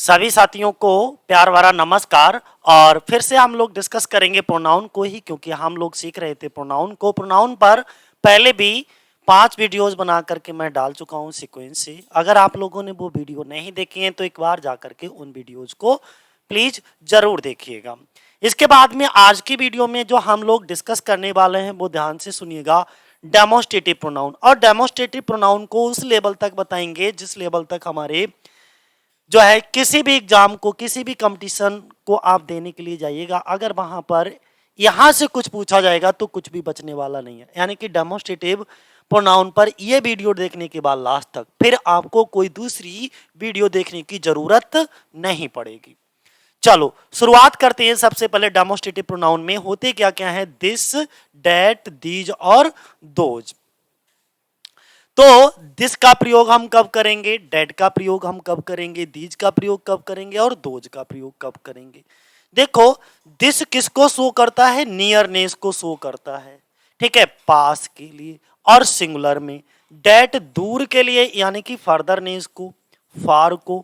सभी साथियों को प्यार भरा नमस्कार। और फिर से हम लोग डिस्कस करेंगे प्रोनाउन को ही, क्योंकि हम लोग सीख रहे थे प्रोनाउन को। प्रोनाउन पर पहले भी 5 वीडियोस बना करके मैं डाल चुका हूं सीक्वेंस से। अगर आप लोगों ने वो वीडियो नहीं देखे हैं तो एक बार जा करके उन वीडियोस को प्लीज जरूर देखिएगा। इसके बाद में आज की वीडियो में जो हम लोग डिस्कस करने वाले हैं वो ध्यान से सुनिएगा, डेमोस्ट्रेटिव प्रोनाउन। और डेमोस्ट्रेटिव प्रोनाउन को उस लेवल तक बताएंगे जिस लेवल तक हमारे जो है किसी भी एग्जाम को, किसी भी कंपटीशन को आप देने के लिए जाइएगा, अगर वहां पर यहां से कुछ पूछा जाएगा तो कुछ भी बचने वाला नहीं है। यानी कि डेमोस्ट्रेटिव प्रोनाउन पर ये वीडियो देखने के बाद लास्ट तक फिर आपको कोई दूसरी वीडियो देखने की जरूरत नहीं पड़ेगी। चलो शुरुआत करते हैं। सबसे पहले डेमोस्ट्रेटिव प्रोनाउन में होते क्या क्या है, दिस, डेट, दीज और दोज। तो दिस का प्रयोग हम कब करेंगे, डेट का प्रयोग हम कब करेंगे, दीज का प्रयोग कब करेंगे और दोज का प्रयोग कब करेंगे। देखो, दिस किसको शो करता है, नियरनेस को शो करता है, ठीक है, पास के लिए और सिंगुलर में। डेट दूर के लिए यानी कि फर्दरनेस को, फार को,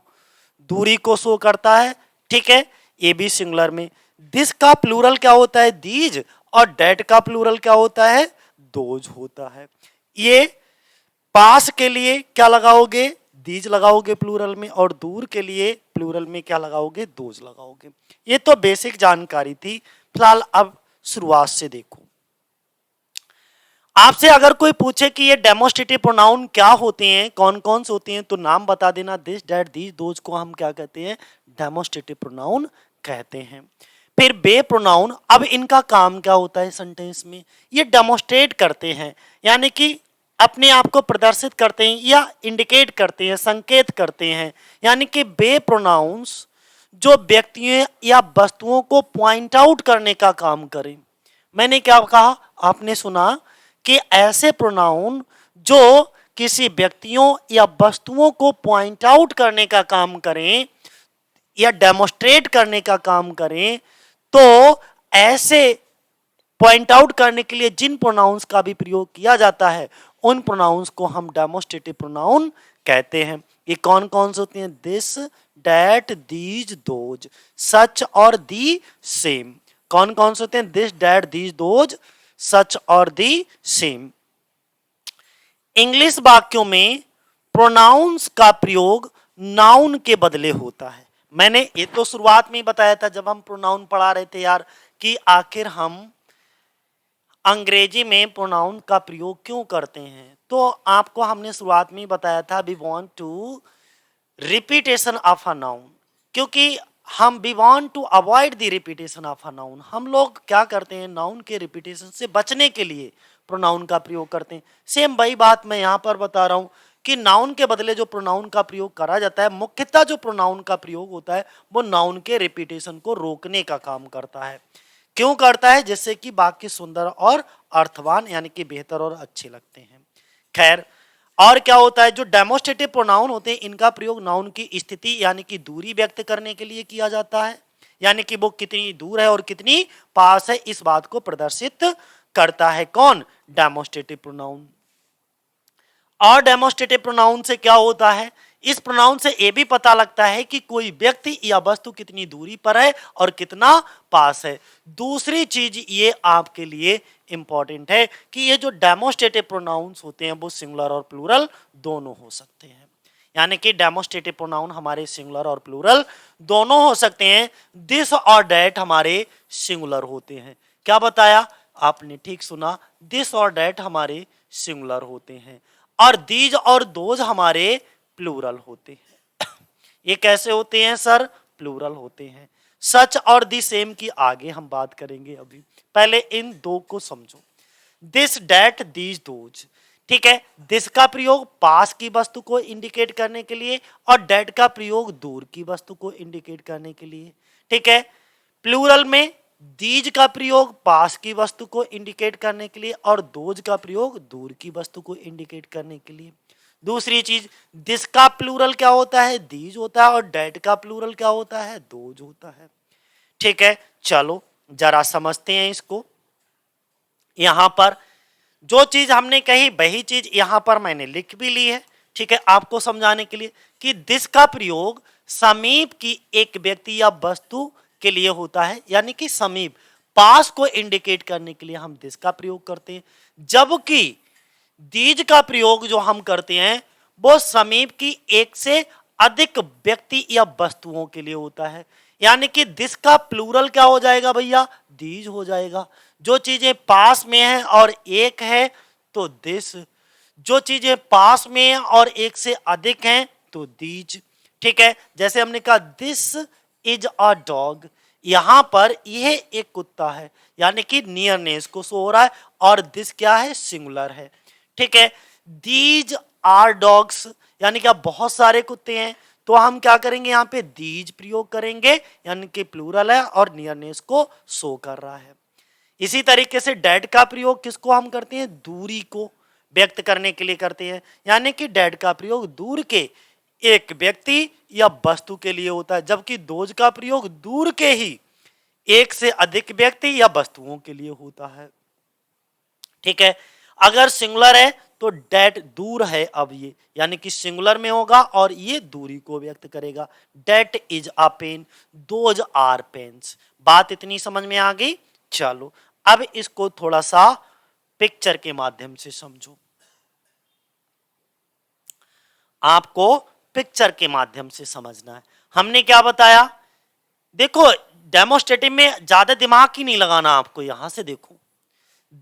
दूरी को शो करता है, ठीक है, ये भी सिंगुलर में। दिस का प्लूरल क्या होता है, दीज, और डेट का प्लूरल क्या होता है, दोज होता है। ये पास के लिए क्या लगाओगे, दीज लगाओगे प्लूरल में, और दूर के लिए प्लूरल में क्या लगाओगे, दोज लगाओगे। ये तो बेसिक जानकारी थी। फिलहाल अब शुरुआत से देखो। आपसे अगर कोई पूछे कि ये डेमोस्ट्रेटिव प्रोनाउन क्या होते हैं, कौन कौन से होते हैं, तो नाम बता देना। दिस, डेट, दीज, दोज को हम क्या कहते हैं, डेमोस्ट्रेटिव प्रोनाउन कहते हैं। फिर बे प्रोनाउन, अब इनका काम क्या होता है सेंटेंस में, ये डेमोस्ट्रेट करते हैं, यानी कि अपने आप को प्रदर्शित करते हैं या इंडिकेट करते हैं, संकेत करते हैं। यानी कि बे प्रोनाउंस जो व्यक्तियों या वस्तुओं को पॉइंट आउट करने का काम करें। मैंने क्या कहा, आपने सुना कि ऐसे प्रोनाउन जो किसी व्यक्तियों या वस्तुओं को पॉइंट आउट करने का काम करें या डेमोस्ट्रेट करने का काम करें, तो ऐसे पॉइंट आउट करने के लिए जिन प्रोनाउंस का भी प्रयोग किया जाता है उन प्रोनाउंस को हम डेमोस्ट्रेटिव प्रोनाउन कहते हैं। ये कौन कौन से होते हैं, दिस, डेट, दीज, दोज, सच और दी सेम। कौन कौन से होते हैं, दिस, डेट, दीज, दोज, सच और दी सेम। इंग्लिश वाक्यों में प्रोनाउंस का प्रयोग नाउन के बदले होता है। मैंने ये तो शुरुआत में ही बताया था जब हम प्रोनाउन पढ़ा रहे थे यार, कि आखिर हम अंग्रेजी में प्रोनाउन का प्रयोग क्यों करते हैं। तो आपको हमने शुरुआत में ही बताया था, we want to repetition of a noun, क्योंकि हम we want to avoid the repetition of a noun. हम लोग क्या करते हैं, नाउन के रिपीटेशन से बचने के लिए प्रोनाउन का प्रयोग करते हैं। सेम वही बात मैं यहाँ पर बता रहा हूँ कि नाउन के बदले जो प्रोनाउन का प्रयोग करा जाता है, मुख्यतः जो प्रोनाउन का प्रयोग होता है वो नाउन के रिपीटेशन को रोकने का काम करता है। क्यों करता है, जिससे कि वाक्य सुंदर और अर्थवान यानी कि बेहतर और अच्छे लगते हैं। खैर, और क्या होता है, जो डेमोस्ट्रेटिव प्रोनाउन होते हैं इनका प्रयोग नाउन की स्थिति यानी कि दूरी व्यक्त करने के लिए किया जाता है, यानी कि वो कितनी दूर है और कितनी पास है इस बात को प्रदर्शित करता है। कौन, डेमोस्ट्रेटिव प्रोनाउन। और डेमोस्ट्रेटिव प्रोनाउन से क्या होता है, इस प्रोनाउन से यह भी पता लगता है कि कोई व्यक्ति या वस्तु कितनी दूरी पर है और कितना पास है। दूसरी चीज ये आपके लिए इंपॉर्टेंट है कि ये जो डेमोस्ट्रेटिव प्रोनाउंस होते हैं वो सिंगुलर और प्लूरल दोनों हो सकते हैं। यानी कि डेमोस्ट्रेटिव प्रोनाउन हमारे सिंगुलर और प्लूरल दोनों हो सकते हैं। दिस और डेट हमारे सिंगुलर होते हैं। क्या बताया आपने, ठीक सुना, दिस और डेट हमारे सिंगुलर होते हैं और दीज और दोज हमारे प्लूरल होते हैं। ये कैसे होते हैं सर, प्लूरल होते हैं। सच और दी सेम की आगे हम बात करेंगे, अभी पहले इन दो को समझो। दिस, डेट, दीज, दोज, ठीक है। दिस का प्रयोग पास की वस्तु को इंडिकेट करने के लिए और डेट का प्रयोग दूर की वस्तु को इंडिकेट करने के लिए, ठीक है। प्लूरल में दीज का प्रयोग पास की वस्तु को इंडिकेट करने के लिए और दोज का प्रयोग दूर की वस्तु को इंडिकेट करने के लिए। दूसरी चीज, दिस का प्लूरल क्या होता है, दीज होता है, और डेट का प्लूरल क्या होता है, दोज होता है, ठीक है। चलो जरा समझते हैं इसको। यहां पर जो चीज हमने कही वही चीज यहां पर मैंने लिख भी ली है, ठीक है, आपको समझाने के लिए कि दिस का प्रयोग समीप की एक व्यक्ति या वस्तु के लिए होता है, यानी कि समीप पास को इंडिकेट करने के लिए हम दिस का प्रयोग करते हैं, जबकि दीज का प्रयोग जो हम करते हैं वो समीप की एक से अधिक व्यक्ति या वस्तुओं के लिए होता है। यानी कि दिस का प्लूरल क्या हो जाएगा भैया, दीज हो जाएगा। जो चीजें पास में हैं और एक है तो दिस, जो चीजें पास में हैं और एक से अधिक हैं तो दीज। ठीक है, जैसे हमने कहा दिस इज अ डॉग, यहां पर यह एक कुत्ता है, यानी कि नियरनेस को शो हो रहा है, और दिस क्या है, सिंगुलर है। ठीक है, दीज आर डॉग्स, यानी कि बहुत सारे कुत्ते हैं, तो हम क्या करेंगे, यहाँ पे दीज प्रयोग करेंगे, यानी कि प्लूरल है और नियरनेस को शो कर रहा है। इसी तरीके से डेड का प्रयोग किसको हम करते हैं, दूरी को व्यक्त करने के लिए करते हैं, यानी कि डेड का प्रयोग दूर के एक व्यक्ति या वस्तु के लिए होता है, जबकि दोज का प्रयोग दूर के ही एक से अधिक व्यक्ति या वस्तुओं के लिए होता है। ठीक है, अगर सिंगुलर है तो डेट दूर है, अब ये यानी कि सिंगुलर में होगा और ये दूरी को व्यक्त करेगा। That is a pen, those are pens. बात इतनी समझ में आ गई। चलो अब इसको थोड़ा सा पिक्चर के माध्यम से समझो। आपको पिक्चर के माध्यम से समझना है। हमने क्या बताया, देखो डेमोस्ट्रेटिव में ज्यादा दिमाग ही नहीं लगाना आपको, यहां से देखो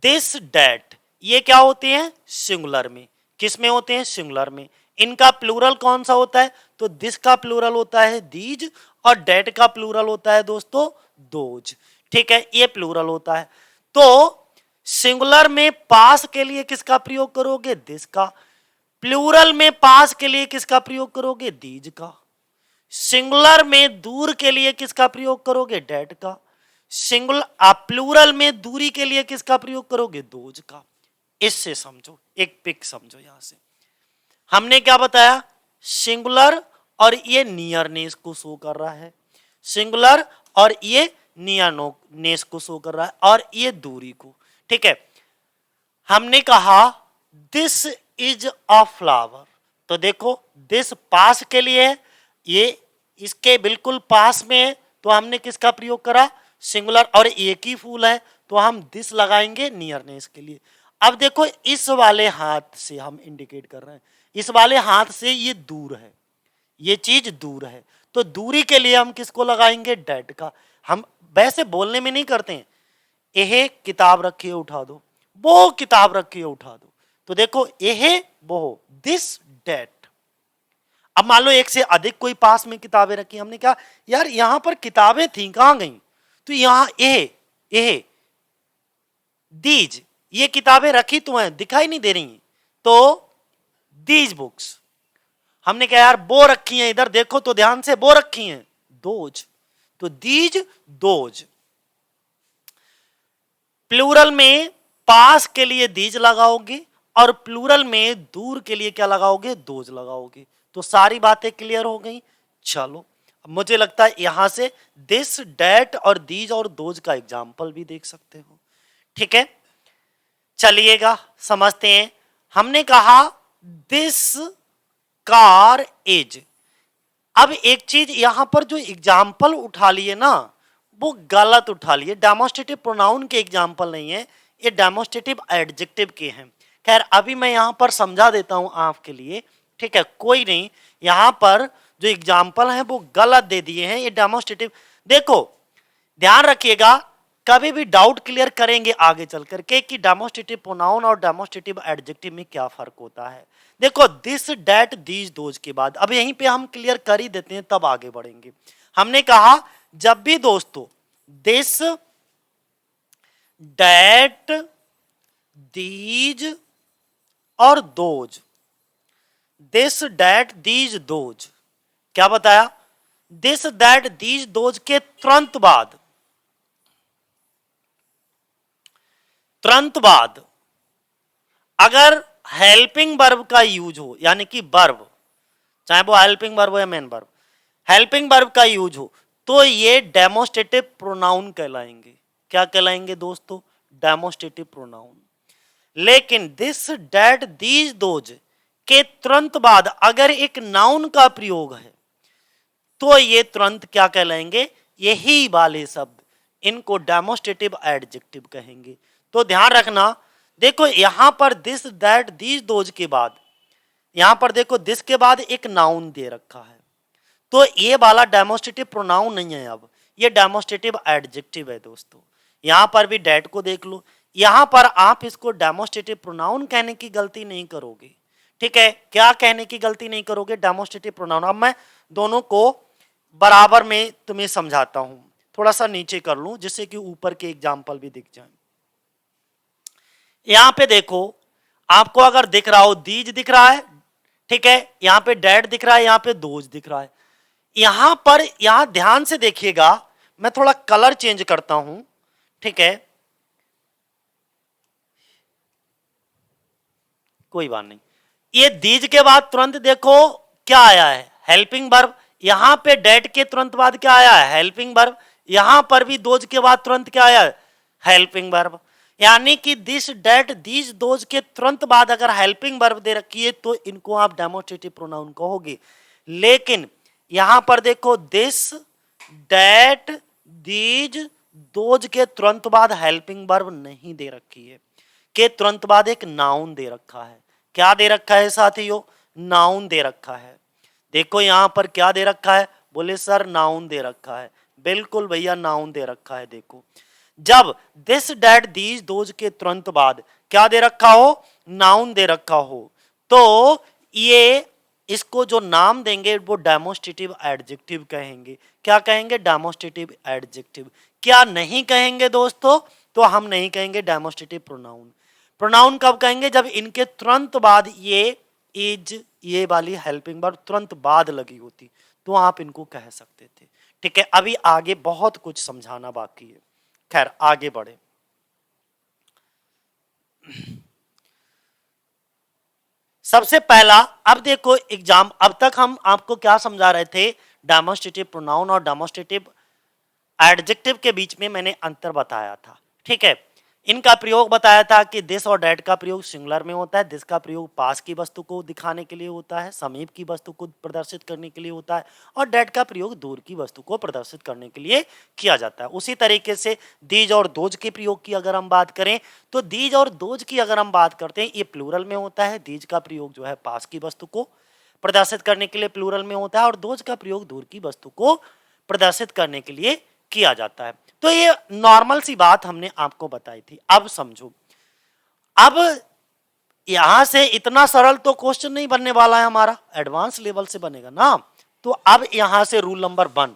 दिस डेट, ये क्या होते हैं, सिंगुलर में। किस में होते हैं, सिंगुलर में। इनका प्लूरल कौन सा होता है, तो दिस का प्लूरल होता है दीज, और डेट का प्लूरल होता है दोस्तों दोज। ठीक है, ये प्लूरल होता है। तो सिंगुलर में पास के लिए किसका प्रयोग करोगे, दिस का। प्लूरल में पास के लिए किसका प्रयोग करोगे, दीज का। सिंगुलर में दूर के लिए किसका प्रयोग करोगे, डेट का। प्लूरल में दूरी के लिए किसका प्रयोग करोगे, दोज का। इससे समझो, एक पिक समझो। यहां से हमने क्या बताया, सिंगुलर और ये नियरनेस को शो कर रहा है, सिंगुलर और ये नियरनेस को शो कर रहा है, और ये दूरी को। ठीक है, हमने कहा दिस इज अ फ्लावर, तो देखो दिस पास के लिए है, ये इसके बिल्कुल पास में है, तो हमने किसका प्रयोग करा, सिंगुलर, और एक ही फूल है तो हम दिस लगाएंगे नियरनेस के लिए। अब देखो इस वाले हाथ से हम इंडिकेट कर रहे हैं, इस वाले हाथ से ये दूर है, ये चीज दूर है, तो दूरी के लिए हम किसको लगाएंगे, डेट का। हम वैसे बोलने में नहीं करते हैं, यह किताब रखी है उठा दो, वो किताब रखी है उठा दो, तो देखो यह वो, दिस डेट। अब मान लो एक से अधिक कोई पास में किताबें रखी, हमने कहा यार यहां पर किताबें थी कहां गई, तो यहां यह दीज, ये किताबें रखी तो हैं, दिखाई नहीं दे रही, तो दीज बुक्स। हमने कहा यार वो रखी हैं इधर देखो तो ध्यान से, वो रखी हैं, दोज, तो दीज दोज। प्लूरल में पास के लिए दीज लगाओगे और प्लूरल में दूर के लिए क्या लगाओगे, दोज लगाओगे। तो सारी बातें क्लियर हो गई। चलो मुझे लगता है यहां से दिस, डेट और दीज और दोज का एग्जाम्पल भी देख सकते हो। ठीक है, चलिएगा समझते हैं। हमने कहा दिस कार इज। अब एक चीज यहां पर जो एग्जाम्पल उठा लिए ना, वो गलत उठा लिए, डेमोस्ट्रेटिव प्रोनाउन के एग्जाम्पल नहीं है, ये डेमोस्ट्रेटिव एडजेक्टिव के हैं। खैर अभी मैं यहां पर समझा देता हूं आपके लिए। ठीक है, कोई नहीं, यहां पर जो एग्जाम्पल हैं वो गलत दे दिए हैं, ये डेमोस्ट्रेटिव। देखो ध्यान रखिएगा, कभी भी डाउट क्लियर करेंगे आगे चल करके कि डेमोस्ट्रेटिव प्रोनाउन और डेमोस्ट्रेटिव एडजेक्टिव में क्या फर्क होता है। देखो दिस, डेट, दीज, दोज के बाद अब यहीं पे हम क्लियर कर ही देते हैं, तब आगे बढ़ेंगे। हमने कहा जब भी दोस्तों दिस, डेट, दीज और those, this, that, these, those, क्या बताया, दिस, डेट, दीज, दोज के तुरंत बाद अगर हेल्पिंग वर्ब का यूज हो, यानी कि वर्ब, चाहे वो हेल्पिंग वर्ब हो या मेन वर्ब, हेल्पिंग वर्ब का यूज हो, तो ये डेमोस्ट्रेटिव प्रोनाउन कहलाएंगे। क्या कहलाएंगे दोस्तों, डेमोस्ट्रेटिव प्रोनाउन। लेकिन दिस, डेट, दीज, दोज के तुरंत बाद अगर एक नाउन का प्रयोग है, तो ये तुरंत क्या कहलाएंगे, यही वाले शब्द, इनको डेमोस्ट्रेटिव एडजेक्टिव कहेंगे। तो ध्यान रखना, देखो यहां पर दिस दैट दीज दोज के बाद, यहां पर देखो दिस के बाद एक नाउन दे रखा है, तो ये वाला डेमोस्ट्रेटिव प्रोनाउन नहीं है, अब ये डेमोस्ट्रेटिव एडजेक्टिव है दोस्तों। यहां पर भी डैट को देख लो, यहां पर आप इसको डेमोस्ट्रेटिव प्रोनाउन कहने की गलती नहीं करोगे, ठीक है। क्या कहने की गलती नहीं करोगे, डेमोस्ट्रेटिव प्रोनाउन। अब मैं दोनों को बराबर में तुम्हें समझाता हूं, थोड़ा सा नीचे कर लूं जिससे कि ऊपर के एग्जाम्पल भी दिख जाए। यहां पे देखो, आपको अगर दिख रहा हो दीज दिख रहा है, ठीक है, यहां पे डैड दिख रहा है, यहां पे दोज दिख रहा है। यहां पर, यहां ध्यान से देखिएगा, मैं थोड़ा कलर चेंज करता हूं, ठीक है, कोई बात नहीं। ये दीज के बाद तुरंत देखो क्या आया है, हेल्पिंग वर्ब। यहां पे डेट के तुरंत बाद क्या आया है, हेल्पिंग वर्ब। यहां पर भी दोज के बाद तुरंत क्या आया है, हेल्पिंग वर्ब। यानी कि दिस डेट दीज दोज के तुरंत बाद अगर हेल्पिंग वर्ब दे रखी है तो इनको आप डेमोस्ट्रेटिव प्रोनाउन कहोगे। लेकिन यहां पर देखो दिस डेट दीज दोज के तुरंत बाद हेल्पिंग वर्ब नहीं दे रखी है, के तुरंत बाद एक नाउन दे रखा है। क्या दे रखा है साथियों, नाउन दे रखा है। देखो यहां पर क्या दे रखा है, बोले सर नाउन दे रखा है, बिल्कुल भैया नाउन दे रखा है। देखो जब दिस डैट दीज दोज के तुरंत बाद क्या दे रखा हो, नाउन दे रखा हो, तो ये इसको जो नाम देंगे वो डेमोस्ट्रेटिव एडजेक्टिव कहेंगे। क्या कहेंगे, डेमोस्ट्रेटिव एडजेक्टिव। क्या नहीं कहेंगे दोस्तों, तो हम नहीं कहेंगे डेमोस्ट्रेटिव प्रोनाउन। प्रोनाउन कब कहेंगे, जब इनके तुरंत बाद ये इज, ये वाली हेल्पिंग वर्ब तुरंत बाद लगी होती, तो आप इनको कह सकते थे, ठीक है। अभी आगे बहुत कुछ समझाना बाकी है, खैर आगे बढ़े। सबसे पहला, अब देखो एग्जाम, अब तक हम आपको क्या समझा रहे थे, डेमोस्ट्रेटिव प्रोनाउन और डेमोस्ट्रेटिव एडजेक्टिव के बीच में मैंने अंतर बताया था, ठीक है। इनका प्रयोग बताया था कि दिस और डैट का प्रयोग सिंगुलर में होता है, दिस का प्रयोग पास की वस्तु को दिखाने के लिए होता है, समीप की वस्तु को प्रदर्शित करने के लिए होता है, और डैट का प्रयोग दूर की वस्तु को प्रदर्शित करने के लिए किया जाता है। उसी तरीके से दीज और दोज के प्रयोग की अगर हम बात करें, तो दीज और दोज की अगर हम बात करते हैं, ये प्लूरल में होता है। दीज का प्रयोग जो है पास की वस्तु को प्रदर्शित करने के लिए प्लूरल में होता है, और दोज का प्रयोग दूर की वस्तु को प्रदर्शित करने के लिए किया जाता है। तो ये नॉर्मल सी बात हमने आपको बताई थी। अब समझो, अब यहां से इतना सरल तो क्वेश्चन नहीं बनने वाला है हमारा, एडवांस लेवल से बनेगा ना। तो अब यहां से रूल नंबर 1,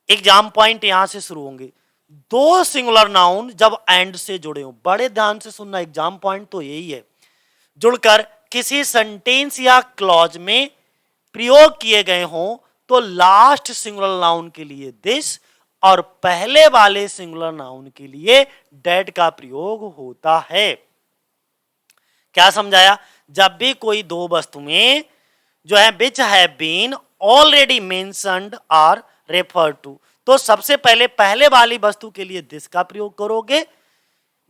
एग्जाम पॉइंट यहां से शुरू होंगे। दो सिंगुलर नाउन जब एंड से जुड़े हो, बड़े ध्यान से सुनना, एग्जाम पॉइंट तो यही है, जुड़कर किसी सेंटेंस या क्लॉज में प्रयोग किए गए हों, तो लास्ट सिंगुलर नाउन के लिए दिस और पहले वाले सिंगुलर नाउन के लिए डेट का प्रयोग होता है। क्या समझाया, जब भी कोई दो वस्तुएं जो है which have been already mentioned are refer to, तो सबसे पहले पहले वाली वस्तु के लिए दिस का प्रयोग करोगे,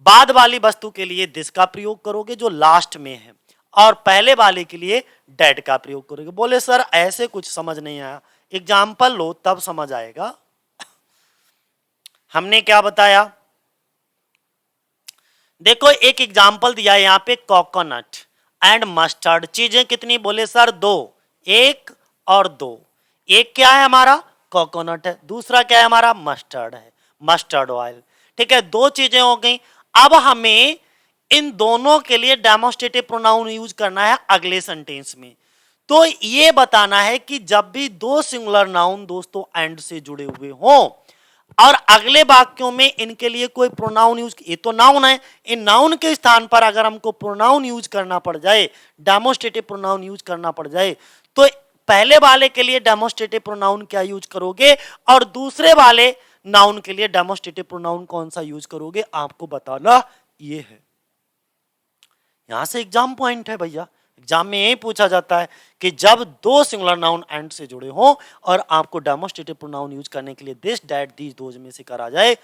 बाद वाली वस्तु के लिए दिस का प्रयोग करोगे जो लास्ट में है, और पहले वाले के लिए डेट का प्रयोग करोगे। बोले सर ऐसे कुछ समझ नहीं आया, एग्जाम्पल लो तब समझ आएगा। हमने क्या बताया, देखो एक एग्जाम्पल दिया है यहां पे, कोकोनट एंड मस्टर्ड। चीजें कितनी, बोले सर 2, 1 और 2। एक क्या है हमारा, कोकोनट है, दूसरा क्या है हमारा, मस्टर्ड है, मस्टर्ड ऑयल, ठीक है। दो चीजें हो गई। अब हमें इन दोनों के लिए डेमोस्ट्रेटिव प्रोनाउन यूज करना है अगले सेंटेंस में। तो ये बताना है कि जब भी दो सिंगुलर नाउन दोस्तों एंड से जुड़े हुए हों और अगले वाक्यों में इनके लिए कोई प्रोनाउन यूज, ये तो नाउन है, इन नाउन के स्थान पर अगर हमको प्रोनाउन यूज करना पड़ जाए, डेमोस्ट्रेटिव प्रोनाउन यूज करना पड़ जाए, तो पहले वाले के लिए डेमोस्ट्रेटिव प्रोनाउन क्या यूज करोगे और दूसरे वाले नाउन के लिए डेमोस्ट्रेटिव प्रोनाउन कौन सा यूज करोगे, आपको बताना ये है। यहां से एग्जाम पॉइंट है भैया, एग्जाम में यही पूछा जाता है कि जब दो सिंगुलर नाउन एंड से जुड़े हों और आपको डेमोस्ट्रेटिव प्रोनाउन यूज करने के लिए दिस डैट दीज दोज में से करा जाए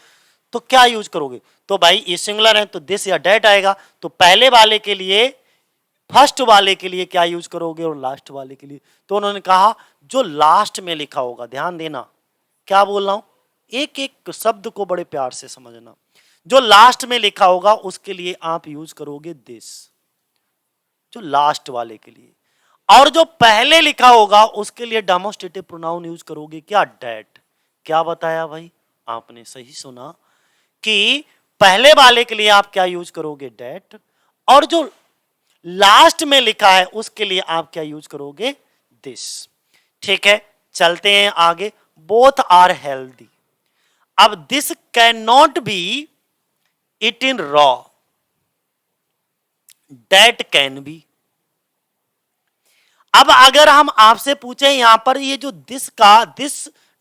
तो क्या यूज करोगे। तो भाई ये सिंगुलर है तो दिस या डैट आएगा, तो पहले वाले के लिए फर्स्ट वाले के लिए क्या यूज करोगे और लास्ट वाले के लिए। तो उन्होंने कहा जो लास्ट में लिखा होगा, ध्यान देना क्या बोल रहा हूं, एक एक शब्द को बड़े प्यार से समझना। जो लास्ट में लिखा होगा उसके लिए आप यूज करोगे दिस, जो लास्ट वाले के लिए। और जो पहले लिखा होगा उसके लिए डेमोस्ट्रेटिव प्रोनाउन यूज करोगे क्या, डैट। क्या बताया भाई, आपने सही सुना कि पहले वाले के लिए आप क्या यूज करोगे, डैट, और जो लास्ट में लिखा है उसके लिए आप क्या यूज करोगे, दिस। ठीक है, चलते हैं आगे। Both are healthy. अब this can not be eaten raw, that can be. अब अगर हम आपसे पूछें यहां पर ये जो दिस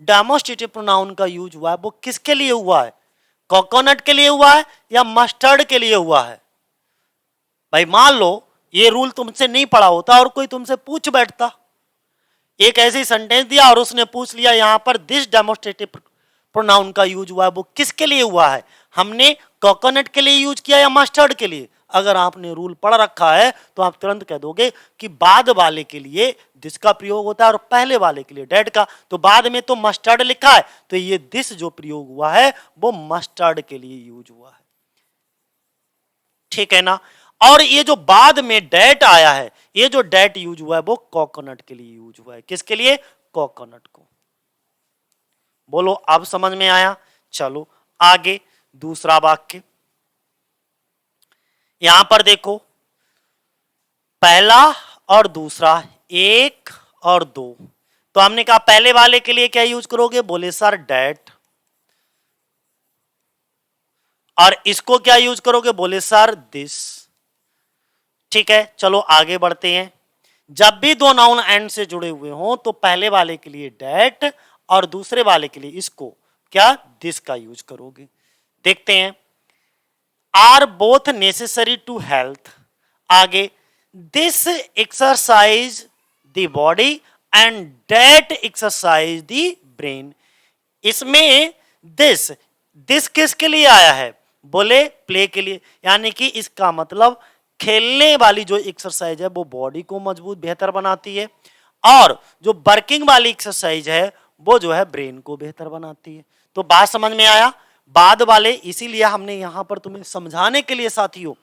डेमोस्ट्रेटिव प्रोनाउन का यूज हुआ है वो किसके लिए हुआ है, कोकोनट के लिए हुआ है या मस्टर्ड के लिए हुआ है। भाई मान लो ये रूल तुमसे नहीं पढ़ा होता और कोई तुमसे पूछ बैठता, एक ऐसी सेंटेंस दिया और उसने पूछ लिया यहां पर दिस डेमोस्ट्रेटिव प्रोनाउन का यूज हुआ है वो किसके लिए हुआ है, हमने कोकोनट के लिए यूज किया या मस्टर्ड के लिए। अगर आपने रूल पढ़ रखा है तो आप तुरंत कह दोगे कि बाद वाले के लिए दिस का प्रयोग होता है और पहले वाले के लिए डैट का। तो बाद में तो मस्टर्ड लिखा है तो ये दिस जो प्रयोग हुआ है वो मस्टर्ड के लिए यूज हुआ है, ठीक है ना। और ये जो बाद में डैट आया है, ये जो डैट यूज हुआ है वो कोकोनट के लिए यूज हुआ है। किसके लिए, कोकोनट को। बोलो अब समझ में आया। चलो आगे दूसरा वाक्य, यहां पर देखो पहला और दूसरा, एक और दो। तो हमने कहा पहले वाले के लिए क्या यूज करोगे, बोले सर डैट, और इसको क्या यूज करोगे, बोले सर दिस। ठीक है, चलो आगे बढ़ते हैं। जब भी दो नाउन एंड से जुड़े हुए हों तो पहले वाले के लिए डैट और दूसरे वाले के लिए इसको क्या, दिस का यूज करोगे। देखते हैं, are both necessary to health. आगे, this exercise the body and that exercise the brain. इसमें दिस दिस किसके लिए आया है, बोले प्ले के लिए, यानी कि इसका मतलब खेलने वाली जो एक्सरसाइज है वो बॉडी को मजबूत बेहतर बनाती है और जो वर्किंग वाली एक्सरसाइज है वो जो है ब्रेन को बेहतर बनाती है। तो बात समझ में आया। बाद वाले इसीलिए हमने यहां पर तुम्हें समझाने के लिए साथियों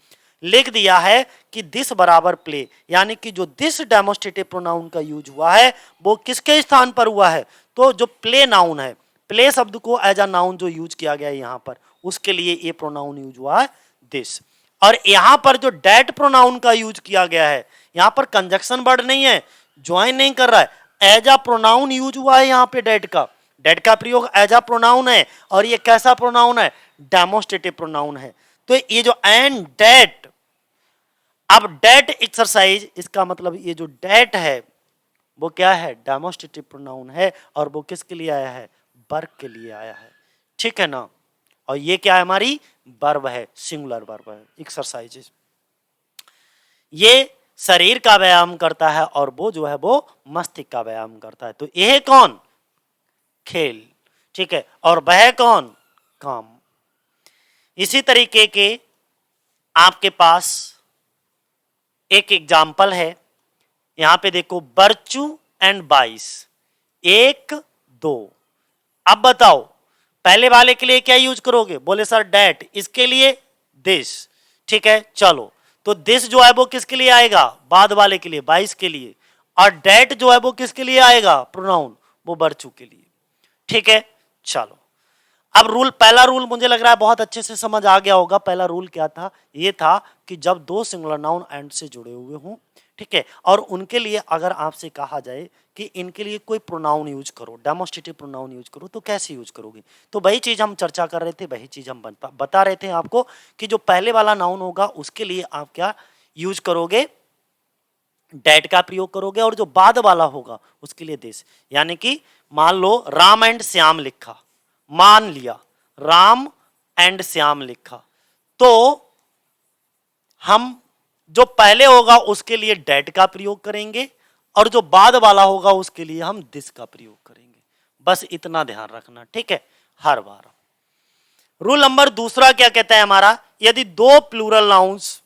लिख दिया है कि दिस बराबर प्ले, यानी कि जो दिस डेमोस्ट्रेटिव प्रोनाउन का यूज हुआ है वो किसके स्थान पर हुआ है, तो जो प्ले नाउन है, प्ले शब्द को एज अ नाउन जो यूज किया गया है यहां पर, उसके लिए ये प्रोनाउन यूज हुआ है दिस। और यहां पर जो डैट प्रोनाउन का यूज किया गया है, यहां पर कंजक्शन वर्ड नहीं है, ज्वाइन नहीं कर रहा है, एज अ प्रोनाउन यूज हुआ है यहां पे डैट का। डैट का प्रयोग एज अ प्रोनाउन है और ये कैसा प्रोनाउन है, डेमोस्ट्रेटिव प्रोनाउन है। तो ये जो एंड डैट, अब डैट एक्सरसाइज, इसका मतलब ये जो डैट है वो क्या है, डेमोस्ट्रेटिव प्रोनाउन है और वो किसके लिए आया है, वर्क के लिए आया है, ठीक है ना। और ये क्या है, हमारी वर्ब है, सिंगुलर वर्ब है, एक्सरसाइजेस। ये शरीर का व्यायाम करता है और वो जो है वो मस्तिष्क का व्यायाम करता है। तो यह कौन, खेल, ठीक है, और वह कौन, काम। इसी तरीके के आपके पास एक एग्जाम्पल है, यहां पे देखो बर्चू एंड बाइस, एक दो। अब बताओ पहले वाले के लिए क्या यूज करोगे, बोले सर डैट, इसके लिए दिस, ठीक है। चलो तो दिस जो है वो किसके लिए आएगा, बाद वाले के लिए, 22 के लिए, और डैट जो है वो किसके लिए आएगा, प्रोनाउन, वो बर्चू के लिए, ठीक है। चलो अब रूल, पहला रूल मुझे लग रहा है बहुत अच्छे से समझ आ गया होगा। पहला रूल क्या था, ये था कि जब दो सिंगुलर नाउन एंड से जुड़े हुए हों, ठीक है, और उनके लिए अगर आपसे कहा जाए कि इनके लिए कोई प्रोनाउन यूज करो, डेमोस्ट्रेटिव प्रोनाउन यूज करो, तो कैसे यूज करोगे। तो वही चीज हम चर्चा कर रहे थे, वही चीज हम बता रहे थे आपको कि जो पहले वाला नाउन होगा उसके लिए आप क्या यूज करोगे, डैट का प्रयोग करोगे, और जो बाद वाला होगा उसके लिए दिस। यानी कि मान लो राम एंड श्याम लिखा, मान लिया राम एंड श्याम लिखा, तो हम जो पहले होगा उसके लिए डैट का प्रयोग करेंगे और जो बाद वाला होगा उसके लिए हम दिस का प्रयोग करेंगे। बस इतना ध्यान रखना, ठीक है, हर बार। रूल नंबर दूसरा क्या कहता है हमारा, यदि दो प्लूरल नाउन्स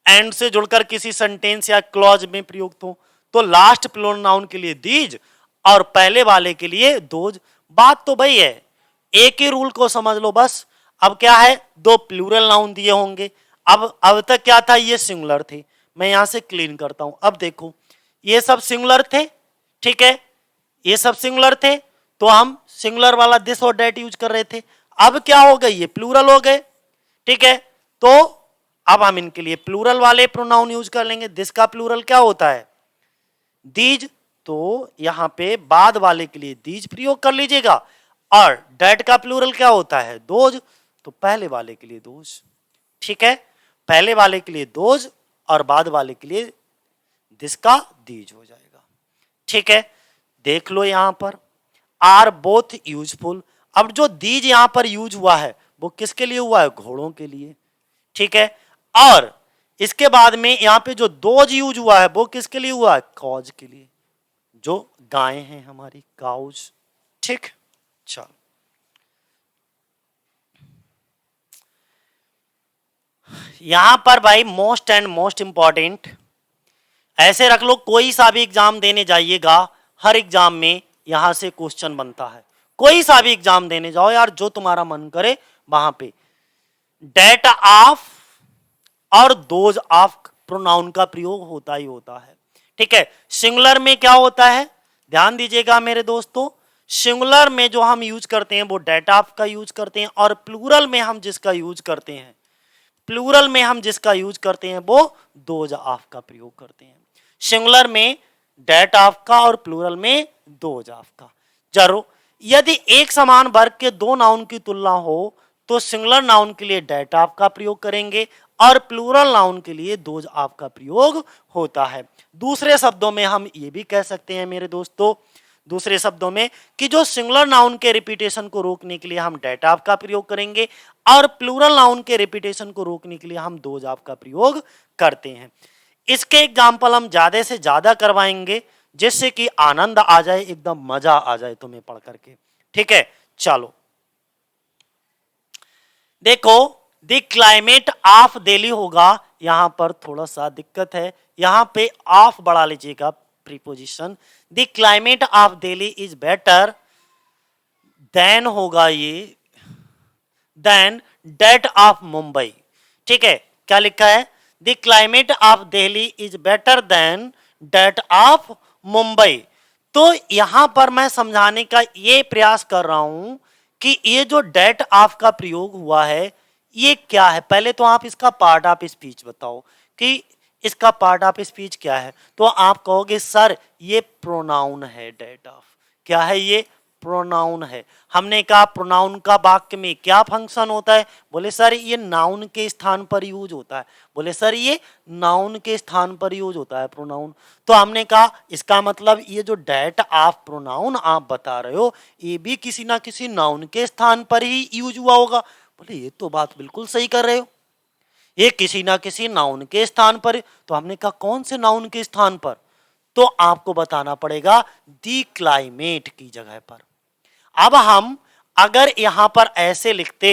एंड से जुड़कर किसी सेंटेंस या क्लॉज में प्रयुक्त हो तो लास्ट प्लूरल नाउन के लिए दीज और पहले वाले के लिए दोज। बात तो वही है, एक ही रूल को समझ लो बस। अब क्या है, दो प्लूरल नाउन दिए होंगे। अब तक क्या था, ये सिंगुलर थे। मैं यहां से क्लीन करता हूं। अब देखो ये सब सिंगुलर थे, ठीक है, ये सब सिंगुलर थे तो हम सिंगुलर वाला दिस और डेट यूज कर रहे थे। अब क्या हो गए, ये प्लूरल हो गए, ठीक है। तो अब हम इनके लिए प्लूरल वाले प्रोनाउन यूज कर लेंगे। दिस का प्लूरल क्या होता है, दीज, तो यहां पे बाद वाले के लिए दीज प्रयोग कर लीजिएगा। और डेट का प्लूरल क्या होता है, दोज, तो पहले वाले के लिए दोज, ठीक है। पहले वाले के लिए दोज और बाद वाले के लिए दिस का दीज हो जाएगा, ठीक है। देख लो यहां पर आर बोथ यूजफुल। अब जो दीज यहां पर यूज हुआ है वो किसके लिए हुआ है, घोड़ों के लिए, ठीक है। और इसके बाद में यहां पे जो दोज यूज हुआ है वो किसके लिए हुआ है, कॉज के लिए, जो गायें हैं हमारी, काउज, ठीक। चलो यहां पर भाई मोस्ट एंड मोस्ट इंपॉर्टेंट ऐसे रख लो, कोई सा भी एग्जाम देने जाइएगा, हर एग्जाम में यहां से क्वेश्चन बनता है। कोई सा भी एग्जाम देने जाओ यार, जो तुम्हारा मन करे वहां पे डेट ऑफ और दोज ऑफ प्रोनाउन का प्रयोग होता ही होता है, ठीक है। सिंगुलर में क्या होता है, ध्यान दीजिएगा मेरे दोस्तों, सिंगुलर में जो हम यूज करते हैं वो डेट ऑफ का यूज करते हैं, और प्लूरल में हम जिसका यूज करते हैं, प्लूरल में हम जिसका यूज करते हैं वो दोज ऑफ का प्रयोग करते हैं। सिंगुलर में डेट ऑफ का और प्लूरल में दोज ऑफ का। जरूर यदि एक समान वर्ग के दो नाउन की तुलना हो तो सिंगुलर नाउन के लिए डेट ऑफ का प्रयोग करेंगे और प्लूरल नाउन के लिए दोज ऑफ का प्रयोग होता है। दूसरे शब्दों में हम ये भी कह सकते हैं मेरे दोस्तों, दूसरे शब्दों में कि जो सिंगुलर नाउन के रिपीटेशन को रोकने के लिए हम डेट ऑफ का प्रयोग करेंगे और प्लूरल नाउन के रिपीटेशन को रोकने के लिए हम दोज ऑफ का प्रयोग करते हैं। इसके एग्जाम्पल हम ज्यादा से ज्यादा करवाएंगे जिससे कि आनंद आ जाए, एकदम मजा आ जाए तुम्हें पढ़ करके, ठीक है। चलो देखो द क्लाइमेट ऑफ दिल्ली होगा, यहां पर थोड़ा सा दिक्कत है, यहां पे ऑफ बढ़ा लीजिएगा preposition. The climate of Delhi is better then होगा ये देन डेट ऑफ मुंबई, ठीक है। क्या लिखा है, the climate of Delhi is better than that of Mumbai. तो यहां पर मैं समझाने का ये प्रयास कर रहा हूं कि ये जो डेट ऑफ का प्रयोग हुआ है ये क्या है। पहले तो आप इसका पार्ट ऑफ स्पीच बताओ कि इसका पार्ट ऑफ स्पीच क्या है, तो आप कहोगे सर ये प्रोनाउन है, डेट ऑफ क्या है, ये प्रोनाउन है। हमने कहा प्रोनाउन का वाक्य में क्या फंक्शन होता है, बोले सर ये नाउन के स्थान पर यूज होता है, बोले सर ये नाउन के स्थान पर यूज होता है प्रोनाउन। तो हमने कहा इसका मतलब ये जो डेट ऑफ प्रोनाउन आप बता रहे हो ये भी किसी ना किसी नाउन के स्थान पर ही यूज हुआ होगा। बोले ये तो बात बिल्कुल सही कर रहे हो, ये किसी ना किसी नाउन के स्थान पर। तो हमने कहा कौन से नाउन के स्थान पर, तो आपको बताना पड़ेगा दी क्लाइमेट की जगह पर। अब हम अगर यहां पर ऐसे लिखते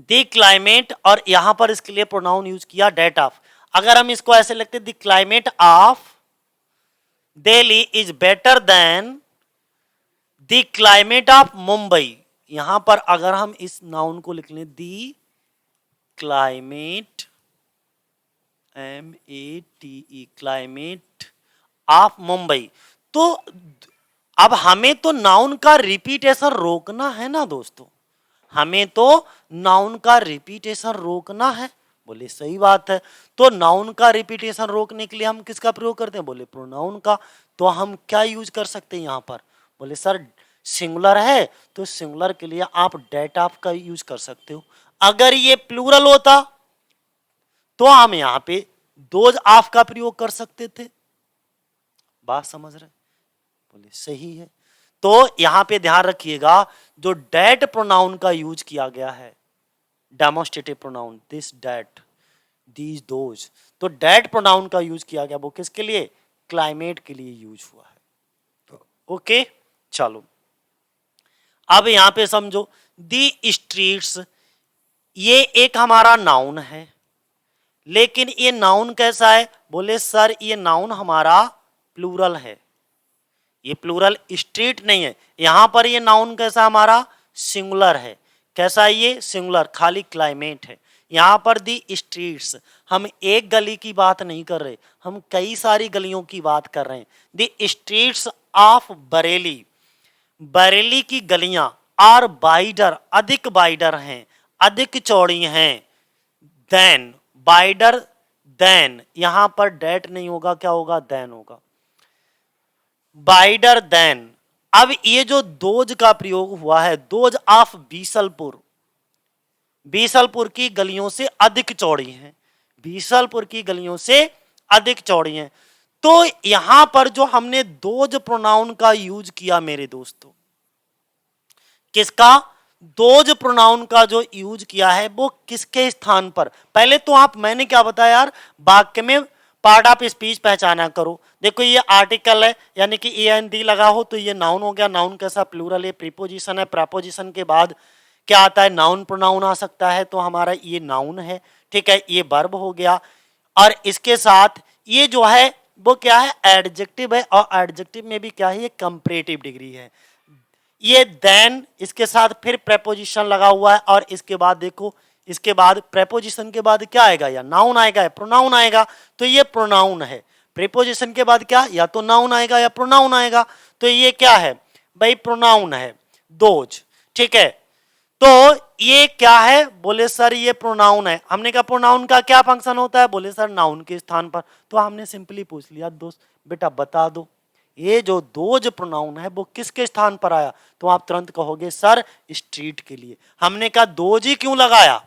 दी क्लाइमेट और यहां पर इसके लिए प्रोनाउन यूज किया डेट ऑफ, अगर हम इसको ऐसे लिखते the climate of Delhi is better than the climate of Mumbai, यहां पर अगर हम इस नाउन को लिख लें the climate MATE climate of Mumbai, तो अब हमें तो नाउन का रिपीटेशन रोकना है ना दोस्तों, हमें तो नाउन का रिपीटेशन रोकना है। बोले सही बात है, तो नाउन का रिपीटेशन रोकने के लिए हम किसका प्रयोग करते हैं, बोले प्रोनाउन का। तो हम क्या यूज कर सकते हैं यहां पर, बोले सर सिंगुलर है तो सिंगुलर के लिए आप डेट ऑफ का यूज कर सकते हो। अगर ये प्लूरल होता तो हम यहां पे दोज ऑफ का प्रयोग कर सकते थे। बात समझ रहे, बोले सही है। तो यहां पे ध्यान रखिएगा जो डेट प्रोनाउन का यूज किया गया है, demonstrative pronoun, this that these those, तो डेट प्रोनाउन का यूज किया गया वो किसके लिए, क्लाइमेट के लिए यूज हुआ है। ओके चलो अब यहां पे समझो दी स्ट्रीट्स, ये एक हमारा नाउन है, लेकिन ये नाउन कैसा है? बोले सर ये नाउन हमारा प्लूरल है, ये प्लूरल स्ट्रीट नहीं है। यहां पर ये नाउन कैसा हमारा? सिंगुलर है। कैसा है ये? सिंगुलर, खाली क्लाइमेट है। यहां पर दी स्ट्रीट्स, हम एक गली की बात नहीं कर रहे, हम कई सारी गलियों की बात कर रहे हैं। दी स्ट्रीट्स ऑफ बरेली, बरेली की गलियां आर वाइडर, अधिक वाइडर हैं, अधिक चौड़ी हैं। देन, वाइडर देन, यहां पर डेट नहीं होगा, क्या होगा? देन होगा। Wider than. अब ये जो दोज का प्रयोग हुआ है, दोज ऑफ बीसलपुर, बीसलपुर की गलियों से अधिक चौड़ी हैं, बीसलपुर की गलियों से अधिक चौड़ी हैं। तो यहां पर जो हमने दोज प्रोनाउन का यूज किया मेरे दोस्तों, किसका? दोज प्रोनाउन का जो यूज किया है वो किसके स्थान पर? पहले तो आप, मैंने क्या बताया यार, वाक्य में पार्ट ऑफ स्पीच पहचाना करो। देखो ये आर्टिकल है, यानी कि ए एन डी लगा हो तो ये नाउन हो गया। नाउन कैसा? प्लूरल है। प्रीपोजिशन है, प्रीपोजिशन के बाद क्या आता है? नाउन प्रोनाउन आ सकता है, तो हमारा ये नाउन है, ठीक है। ये वर्ब हो गया, और इसके साथ ये जो है वो क्या है? एडजेक्टिव है, और एडजेक्टिव में भी क्या है? ये कंपैरेटिव डिग्री है। ये देन, इसके साथ फिर प्रेपोजिशन लगा हुआ है, और इसके बाद देखो, इसके बाद प्रेपोजिशन के बाद क्या आएगा? या नाउन आएगा या प्रोनाउन आएगा। तो ये प्रोनाउन है। प्रीपोजिशन के बाद क्या? या तो नाउन आएगा या प्रोनाउन आएगा। तो ये क्या है भाई? प्रोनाउन है, दोज, ठीक है। तो ये क्या है? बोले सर ये प्रोनाउन है। हमने कहा प्रोनाउन का क्या फंक्शन होता है? बोले सर नाउन के स्थान पर। तो हमने सिंपली पूछ लिया, दोस्त बेटा बता दो ये जो दोज प्रोनाउन है वो किसके स्थान पर आया? तो आप तुरंत कहोगे सर स्ट्रीट के लिए। हमने कहा दोज ही क्यों लगाया?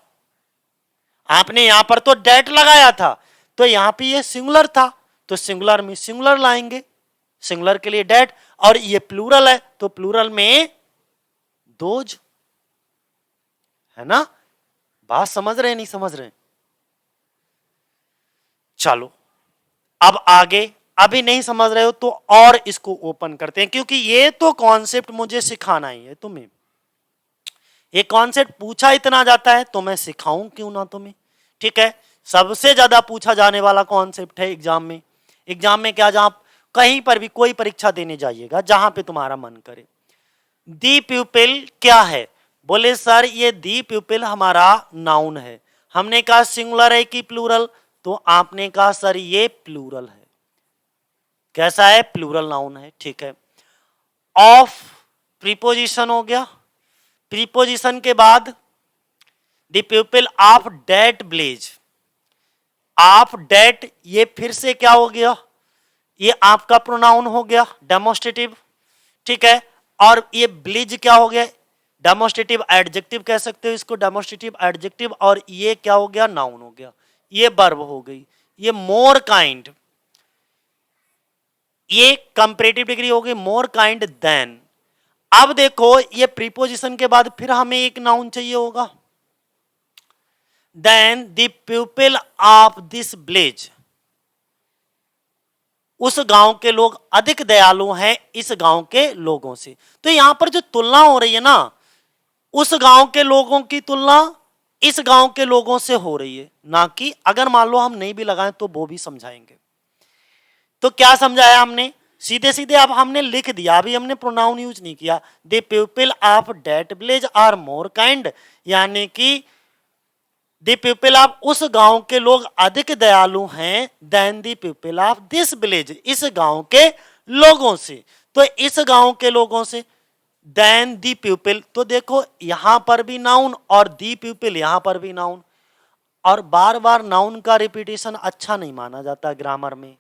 आपने यहां पर तो डेट लगाया था, तो यहां पे ये सिंगुलर था, तो सिंगुलर में सिंगुलर लाएंगे, सिंगुलर के लिए डेट, और ये प्लूरल है तो प्लूरल में दोज, है ना? बात समझ रहे नहीं समझ रहे? चलो अब आगे, अभी नहीं समझ रहे हो तो और इसको ओपन करते हैं, क्योंकि ये तो कॉन्सेप्ट मुझे सिखाना ही है तुम्हें। ये कॉन्सेप्ट पूछा इतना जाता है तो मैं सिखाऊं क्यों ना तुम्हें, ठीक है। सबसे ज्यादा पूछा जाने वाला कॉन्सेप्ट है एग्जाम में। एग्जाम में क्या, जहां कहीं पर भी कोई परीक्षा देने जाइएगा, जहां पे तुम्हारा मन करे। दी प्यूपिल क्या है? बोले सर ये दी प्यूपिल हमारा नाउन है। हमने कहा सिंगुलर है कि प्लूरल? तो आपने कहा सर ये प्लूरल है। कैसा है? प्लूरल नाउन है, ठीक है। ऑफ प्रीपोजिशन हो गया। प्रीपोजिशन के बाद the people of that place, of that, ये फिर से क्या हो गया? ये आपका प्रोनाउन हो गया, डेमोस्ट्रेटिव, ठीक है। और ये ब्लिज क्या हो गया? डेमोस्ट्रेटिव एडजेक्टिव कह सकते हो इसको, डेमोस्ट्रेटिव एडजेक्टिव। और ये क्या हो गया? नाउन हो गया। ये वर्ब हो गई। ये मोर काइंड, ये कंपैरेटिव डिग्री हो गई, मोर काइंड देन। अब देखो ये प्रीपोजिशन के बाद फिर हमें एक नाउन चाहिए होगा। Then the people of this village, उस गांव के लोग अधिक दयालु हैं इस गांव के लोगों से। तो यहां पर जो तुलना हो रही है ना, उस गांव के लोगों की तुलना इस गांव के लोगों से हो रही है, ना कि अगर मान लो हम नहीं भी लगाएं तो वो भी समझाएंगे। तो क्या समझाया हमने? सीधे सीधे अब हमने लिख दिया, अभी हमने प्रोनाउन यूज नहीं किया। The people of that village are more kind, यानी कि द पीपल ऑफ उस गांव के लोग अधिक दयालु हैं than the people of this village, इस गांव के लोगों से। तो इस गांव के लोगों से, देन दी पीपल, तो देखो यहां पर भी नाउन और दी पीपल यहां पर भी नाउन। और बार बार नाउन का रिपीटेशन अच्छा नहीं माना जाता ग्रामर में।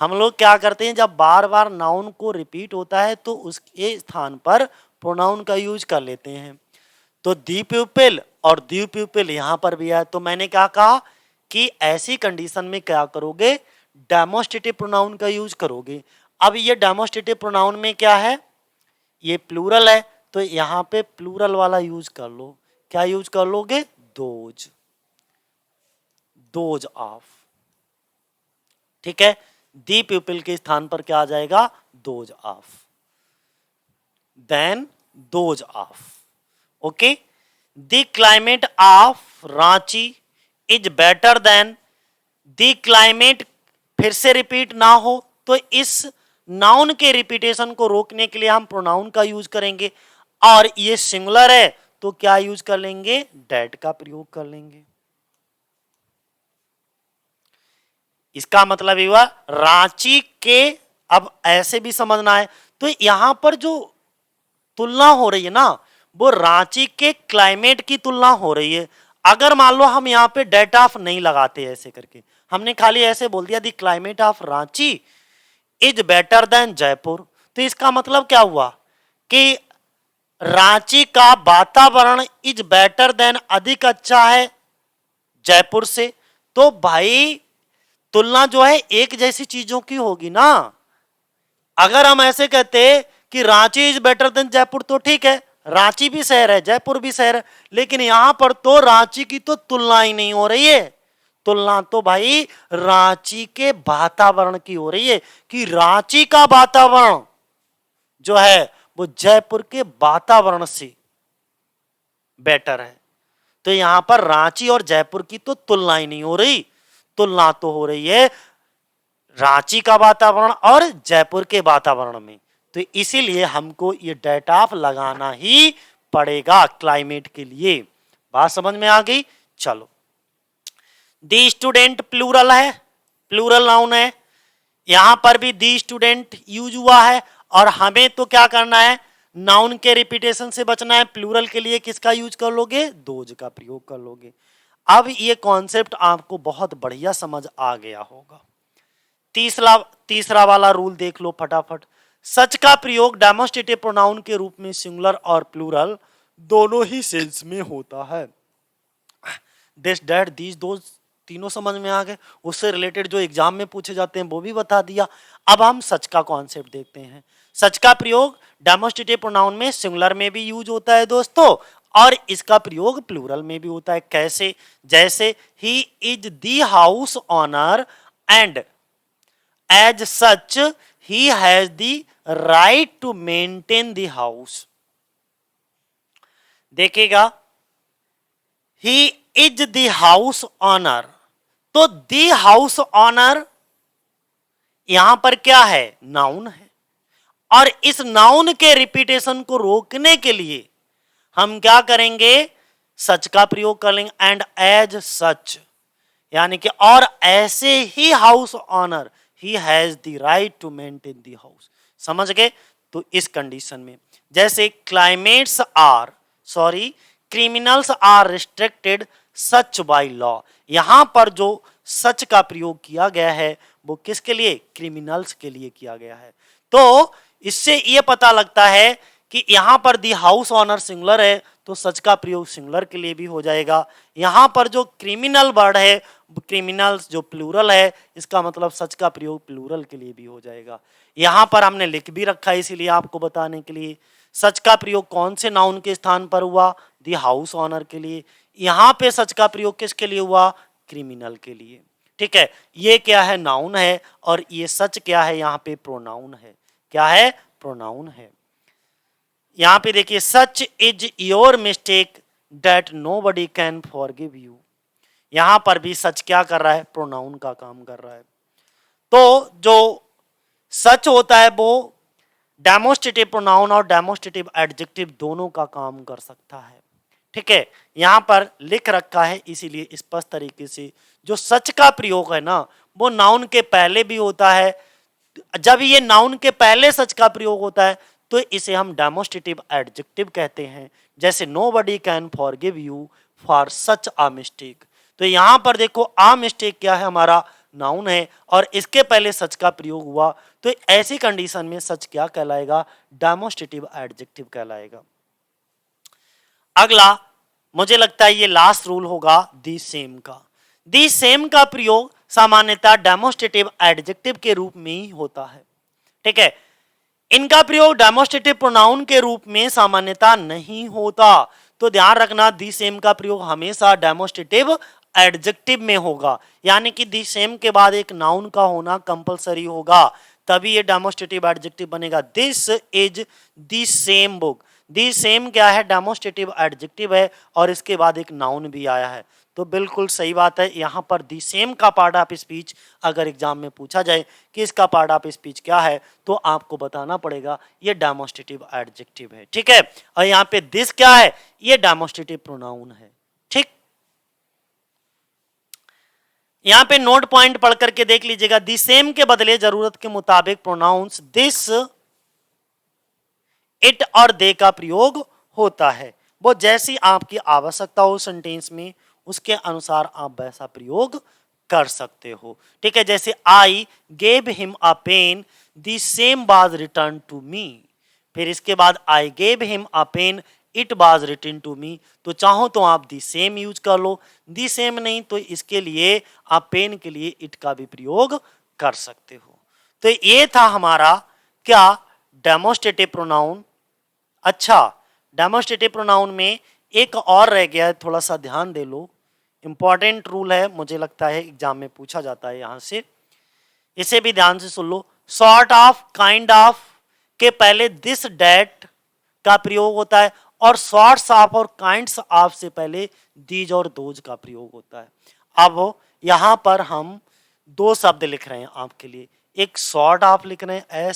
हम लोग क्या करते हैं, जब बार बार नाउन को रिपीट होता है तो उसके स्थान पर प्रोनाउन का यूज कर लेते हैं। तो दी पीपल और दी पीपल यहां पर भी है। तो मैंने क्या कहा कि ऐसी कंडीशन में क्या करोगे? डेमोस्ट्रेटिव प्रोनाउन का यूज करोगे। अब ये डेमोस्ट्रेटिव प्रोनाउन में क्या है? ये प्लूरल है, तो यहां पे प्लूरल वाला यूज कर लो। क्या यूज कर लोगे? दोज, दोज ऑफ, ठीक है। दी पीपल के स्थान पर क्या आ जाएगा? Those of, than those of, okay. The climate of Ranchi is better than the climate फिर से रिपीट ना हो, तो इस नाउन के रिपीटेशन को रोकने के लिए हम प्रोनाउन का यूज करेंगे, और ये सिंगुलर है तो क्या यूज कर लेंगे, डेट का प्रयोग कर लेंगे। इसका मतलब ये हुआ रांची के, अब ऐसे भी समझना है, तो यहां पर जो तुलना हो रही है ना, वो रांची के क्लाइमेट की तुलना हो रही है। अगर मान लो हम यहाँ पे डेट ऑफ नहीं लगाते ऐसे करके, हमने खाली ऐसे बोल दिया the climate of Ranchi is better then Jaipur, तो इसका मतलब क्या हुआ कि रांची का वातावरण इज बेटर देन, अधिक अच्छा है जयपुर से। तो भाई तुलना जो है एक जैसी चीजों की होगी ना। अगर हम ऐसे कहते कि Ranchi is better then Jaipur तो ठीक है, रांची भी शहर है जयपुर भी शहर है, लेकिन यहां पर तो रांची की तो तुलना ही नहीं हो रही है। तुलना तो भाई रांची के वातावरण की हो रही है कि रांची का वातावरण जो है वो जयपुर के वातावरण से बेटर है। तो यहां पर रांची और जयपुर की तो तुलना ही नहीं हो रही, तुलना तो हो रही है रांची का वातावरण और जयपुर के वातावरण में। तो इसीलिए हमको ये डेट ऑफ लगाना ही पड़ेगा क्लाइमेट के लिए। बात समझ में आ गई? चलो, दी स्टूडेंट प्लूरल है, प्लूरल नाउन है, यहां पर भी दी स्टूडेंट यूज हुआ है, और हमें तो क्या करना है, नाउन के रिपीटेशन से बचना है। प्लूरल के लिए किसका यूज कर लोगे, दोज का प्रयोग कर लोगे। अब ये कॉन्सेप्ट आपको बहुत बढ़िया समझ आ गया होगा। तीसरा वाला रूल देख लो फटाफट। सच का प्रयोग डेमोस्ट्रेटिव प्रोनाउन के रूप में सिंगुलर और प्लूरल दोनों ही सेंस में होता है। दिस दैट दीज दोज तीनों समझ में आ गए। उससे रिलेटेड जो एग्जाम में पूछे जाते हैं वो भी बता दिया। अब हम सच का कॉन्सेप्ट देखते हैं। सच का प्रयोग डेमोस्ट्रेटिव प्रोनाउन में सिंगुलर में भी यूज होता है दोस्तों, और इसका प्रयोग प्लूरल में भी होता है। कैसे? जैसे he is the house owner and as such he has the right to maintain the house। देखिएगा, he is the house owner, तो the house owner यहां पर क्या है, नाउन है, और इस नाउन के रिपीटेशन को रोकने के लिए हम क्या करेंगे, सच का प्रयोग कर लेंगे। एंड एज सच यानी कि और ऐसे ही house owner he has the right to maintain the house। समझ गए? तो इस कंडीशन में जैसे criminals are restricted such by law, यहां पर जो सच का प्रयोग किया गया है वो किसके लिए, क्रिमिनल्स के लिए किया गया है। तो इससे यह पता लगता है कि यहां पर दी हाउस ऑनर सिंगुलर है तो सच का प्रयोग सिंगुलर के लिए भी हो जाएगा। यहां पर जो क्रिमिनल वर्ड है, क्रिमिनल्स जो प्लूरल है, इसका मतलब सच का प्रयोग प्लूरल के लिए भी हो जाएगा। यहां पर हमने लिख भी रखा है इसीलिए आपको बताने के लिए। सच का प्रयोग कौन से नाउन के स्थान पर हुआ, दी हाउस ऑनर के लिए। यहां पे सच का प्रयोग किसके लिए हुआ, क्रिमिनल के लिए। ठीक है, ये क्या है, नाउन है, और ये सच क्या है, यहाँ पे प्रोनाउन है। क्या है, प्रोनाउन है। यहां पे देखिए, such is your mistake that nobody can forgive you. यहां पर भी सच क्या कर रहा है, प्रोनाउन का काम कर रहा है। तो जो सच होता है वो डेमोस्ट्रेटिव प्रोनाउन और डेमोस्ट्रेटिव एडजेक्टिव दोनों का काम कर सकता है। ठीक है, यहां पर लिख रखा है इसीलिए स्पष्ट तरीके से। जो सच का प्रयोग है ना, वो नाउन के पहले भी होता है। जब ये नाउन के पहले सच का प्रयोग होता है तो इसे हम डेमोस्ट्रेटिव एडजेक्टिव कहते हैं। जैसे nobody can forgive you for such a mistake. तो यहां पर देखो, आ मिस्टेक क्या है, हमारा नाउन है, और इसके पहले सच का प्रयोग हुआ, तो ऐसी कंडीशन में सच क्या कहलाएगा, डेमोस्ट्रेटिव एडजेक्टिव कहलाएगा। अगला मुझे लगता है ये लास्ट रूल होगा दी सेम का। दी सेम का प्रयोग सामान्यतः डेमोस्ट्रेटिव एडजेक्टिव के रूप में ही होता है। ठीक है, इनका प्रयोग डेमोस्ट्रेटिव प्रोनाउन के रूप में सामान्यतः नहीं होता। तो ध्यान रखना, दी सेम का प्रयोग हमेशा डेमोस्ट्रेटिव एडजेक्टिव में होगा, यानी कि दी सेम के बाद एक नाउन का होना कंपलसरी होगा, तभी ये डेमोस्ट्रेटिव एडजेक्टिव बनेगा। This is the same book. The same क्या है, डेमोस्ट्रेटिव एडजेक्टिव है, और इसके बाद एक नाउन भी आया है, तो बिल्कुल सही बात है। यहां पर दी सेम का पार्ट ऑफ स्पीच अगर एग्जाम में पूछा जाए कि इसका पार्ट ऑफ स्पीच क्या है, तो आपको बताना पड़ेगा ये डेमोन्स्ट्रेटिव एडजेक्टिव है, ठीक है। और यहाँ पे दिस क्या है, ये डेमोन्स्ट्रेटिव प्रोनाउन है, ठीक। यहां पे नोट पॉइंट पढ़ करके देख लीजिएगा। दी सेम के बदले जरूरत के मुताबिक प्रोनाउंस दिस, इट और दे का प्रयोग होता है। वो जैसी आपकी आवश्यकता हो सेंटेंस में, उसके अनुसार आप वैसा प्रयोग कर सकते हो, ठीक है। जैसे I gave him a pen, the same was return to me. फिर इसके बाद I gave him a pen, it was return to me. तो चाहो तो आप दी सेम यूज कर लो, दी सेम नहीं तो इसके लिए आप पेन के लिए इट का भी प्रयोग कर सकते हो। तो ये था हमारा क्या, डेमोन्स्ट्रेटिव प्रोनाउन। अच्छा, डेमोन्स्ट्रेटिव प्रोनाउन में एक और रह गया है, थोड़ा सा ध्यान दे लो, इंपॉर्टेंट रूल है, मुझे लगता है एग्जाम में पूछा जाता है यहां से, इसे भी ध्यान से सुन लो। सॉर्ट ऑफ, काइंड ऑफ के पहले दिस डैट का प्रयोग होता है, और सॉर्ट्स ऑफ और काइंड्स ऑफ से पहले दीज और दोज का प्रयोग होता है। अब यहां पर हम दो शब्द लिख रहे हैं आपके लिए, एक सॉर्ट ऑफ लिख रहे हैं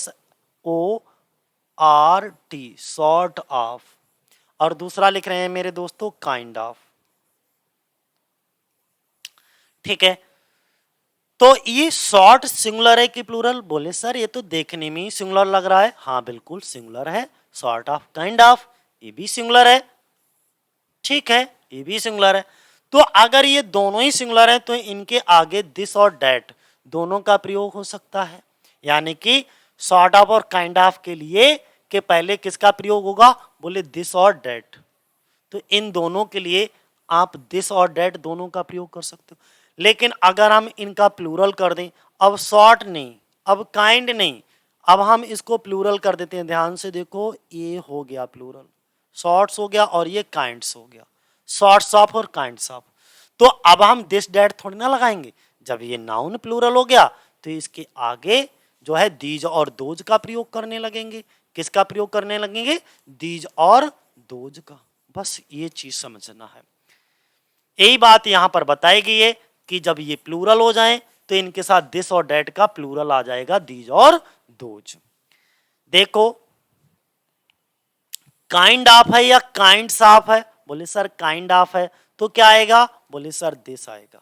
SORT, सॉर्ट ऑफ, और दूसरा लिख रहे हैं मेरे दोस्तों काइंड ऑफ, ठीक है। तो ये सॉर्ट सिंगुलर है कि प्लूरल, बोले सर ये तो देखने में ही सिंगुलर लग रहा है। हाँ बिल्कुल सिंगुलर है। सॉर्ट ऑफ, काइंड ऑफ, ये भी सिंगुलर है, ठीक है, ये भी सिंगुलर है। तो अगर ये दोनों ही सिंगुलर है तो इनके आगे दिस और डैट दोनों का प्रयोग हो सकता है। यानी कि सॉर्ट ऑफ और काइंड ऑफ के लिए के पहले किसका प्रयोग होगा, बोले दिस और डैट। तो इन दोनों के लिए आप दिस और डैट दोनों का प्रयोग कर सकते हो। लेकिन अगर हम इनका प्लूरल कर दें, अब सॉर्ट नहीं, अब काइंड नहीं, अब हम इसको प्लूरल कर देते हैं। ध्यान से देखो, ये हो गया प्लूरल, सॉर्ट्स हो गया और ये काइंड्स हो गया, सॉर्ट्स ऑफ और काइंड्स ऑफ। तो अब हम दिस डैट थोड़ी ना लगाएंगे। जब ये नाउन प्लूरल हो गया तो इसके आगे जो है दीज और दोज का प्रयोग करने लगेंगे। किसका प्रयोग करने लगेंगे, दीज और दोज का। बस ये चीज समझना है। यही बात यहां पर बताई गई है कि जब ये प्लूरल हो जाएं तो इनके साथ दिस और डैट का प्लूरल आ जाएगा, दीज और दोज। देखो काइंड ऑफ है या काइंड्स ऑफ है, बोले सर काइंड ऑफ है तो क्या आएगा, बोले सर दिस आएगा।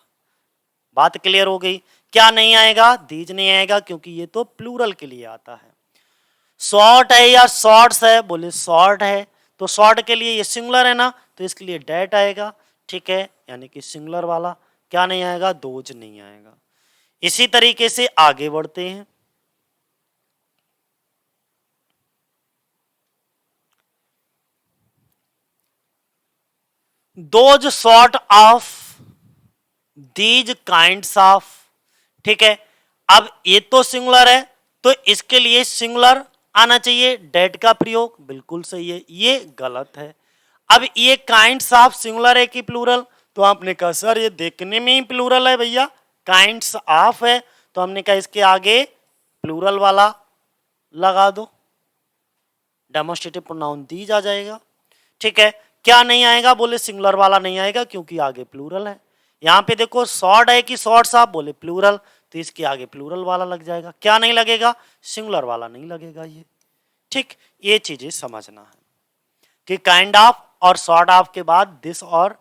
बात क्लियर हो गई। क्या नहीं आएगा, दीज नहीं आएगा, क्योंकि ये तो प्लूरल के लिए आता है। शॉर्ट है या शॉर्ट्स है, बोले शॉर्ट है, तो शॉर्ट के लिए ये सिंगुलर है ना, तो इसके लिए डैट आएगा, ठीक है, यानी कि सिंगुलर वाला। क्या नहीं आएगा, दोज नहीं आएगा। इसी तरीके से आगे बढ़ते हैं। Those sort of, these kinds of, ठीक है। अब ये तो सिंगुलर है तो इसके लिए सिंगुलर आना चाहिए, डेट का प्रयोग, बिल्कुल सही है, ये गलत है। अब ये काइंड्स ऑफ सिंगुलर है कि प्लूरल, तो आपने कहा सर ये देखने में ही प्लूरल है भैया, काइंड्स ऑफ है, तो हमने कहा इसके आगे प्लूरल वाला लगा दो, डेमोन्स्ट्रेटिव प्रोनाउन दीज आ जाएगा, ठीक है। क्या नहीं आएगा, बोले सिंगुलर वाला नहीं आएगा क्योंकि आगे प्लूरल है। यहां पे देखो शॉर्ट है कि शॉर्ट्स ऑफ, बोले प्लूरल, तो इसके आगे प्लूरल वाला लग जाएगा। क्या नहीं लगेगा, सिंगुलर वाला नहीं लगेगा ये, ठीक। ये चीजें समझना है कि काइंड ऑफ और सॉर्ट ऑफ के बाद दिस और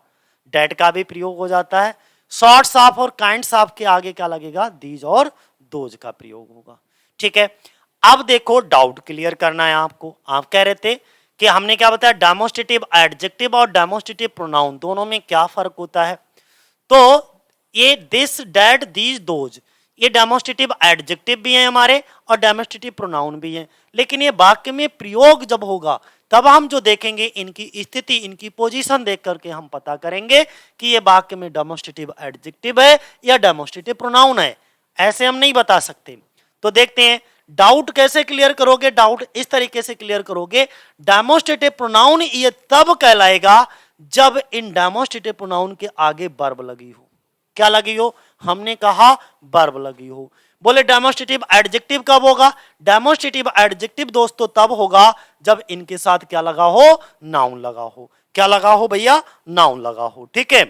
डैट का भी प्रयोग हो जाता है। सॉर्ट्स ऑफ और काइंड्स ऑफ के आगे क्या लगेगा, दीज और दोज का प्रयोग होगा, ठीक है। अब देखो डाउट क्लियर करना है आपको। आप कह रहे थे कि हमने क्या बताया, डेमोन्स्ट्रेटिव एडजेक्टिव और डेमोन्स्ट्रेटिव प्रोनाउन दोनों में क्या फर्क होता है। तो ये दिस डैट दीज दोज ये डेमोन्स्ट्रेटिव एडजेक्टिव भी हैं हमारे और डेमोन्स्ट्रेटिव प्रोनाउन भी हैं, लेकिन ये वाक्य में प्रयोग जब होगा तब हम जो देखेंगे इनकी स्थिति, इनकी पोजीशन देख करके हम पता करेंगे कि ये वाक्य में डेमोन्स्ट्रेटिव एडजेक्टिव है या डेमोन्स्ट्रेटिव प्रोनाउन है। ऐसे हम नहीं बता सकते। तो देखते हैं डाउट कैसे क्लियर करोगे। डाउट इस तरीके से क्लियर करोगे, डेमोन्स्ट्रेटिव प्रोनाउन ये तब कहलाएगा जब इन डेमोन्स्ट्रेटिव प्रोनाउन के आगे वर्ब लगी हो। क्या लगी हो, हमने कहा वर्ब लगी हो। बोले डेमोन्स्ट्रेटिव एडजेक्टिव कब होगा, डेमोन्स्ट्रेटिव एडजेक्टिव दोस्तों तब होगा जब इनके साथ क्या लगा हो, नाउन लगा हो। क्या लगा हो भैया, नाउन लगा हो, ठीक है।